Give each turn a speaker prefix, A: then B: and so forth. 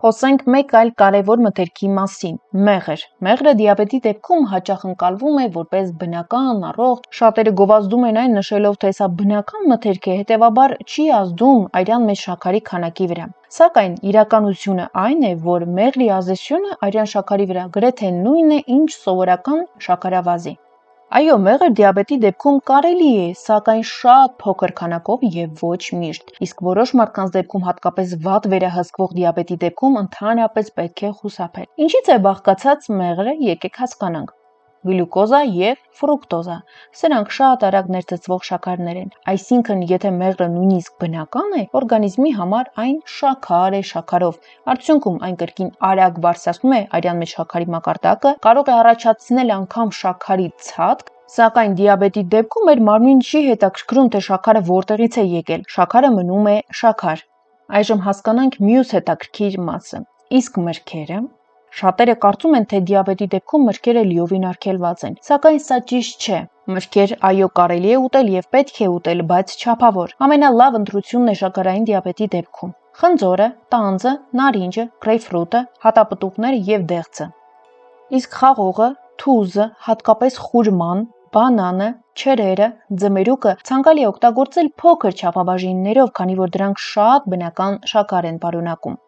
A: Խոսենք մեկ այլ կարևոր մթերքի մասին՝ մեղր։ Մեղրը դիաբետի դեպքում հաճախ ընկալվում է որպես բնական, առողջ, շատերը գովազդում են այն նշելով, թե սա բնական մթերք է, հետևաբար չի ազդում արյան մեջ շաքարի քանակի վրա։ Սակայն իրականությունը այն է, որ մեղրի ազդեցությունը արյան շաքարի վրա գրեթե նույնն է, ինչ սովորական շաքարավազի։ Այո, մեղր դիաբետի դեպքում կարելի է, սակայն շատ փոքր քանակով եւ ոչ միշտ, իսկ որոշ մարդկանց դեպքում, հատկապես վատ վերահսկվող դիաբետի դեպքում, ընդհանրապես պետք է խուսափել։ Ինչից է բաղկացած մեղրը, եկեք հասկանանք։ Գլյուկոզա եւ ֆրուկտոզա։ Սրանք շատ արագ ներծծվող շաքարներ են։ Այսինքն, եթե մեղրը նույնիսկ բնական է, օրգանիզմի համար այն շաքար է շաքարով։ Արդյունքում այն կրկին արագ բարձրացնում է արյան մեջ շաքարի մակարդակը, կարող է առաջացնել անգամ շաքարի ցատկ, սակայն դիաբետի դեպքում մեր մարմին չի հետաքրքրում, թե շաքարը որտեղից է եկել, շաքարը մնում է շաքար։ Այժմ հասկանանք մյուս հետաքրքիր մասը։ Իսկ մրգերը։ Շատերը կարծում են, թե դիաբետի դեպքում մրգերը լիովին արգելված են, սակայն սա ճիշտ չէ։ Մրգեր, այո, կարելի է ուտել եւ պետք է ուտել, բայց չափավոր։ Ամենալավ ընտրությունն է շաքարային դիաբետի դեպքում։ Խնձորը, տանձը, նարինջը, գրեյփֆրուտը, հատապտուղները եւ դեղձը։ Իսկ խաղողը, թուզը, հատկապես խուրման, բանանը, չրերը, ձմերուկը ցանկալի է օգտագործել փոքր չափաբաժիններով, քանի որ դրանք շատ բնական շաքար են պարունակում։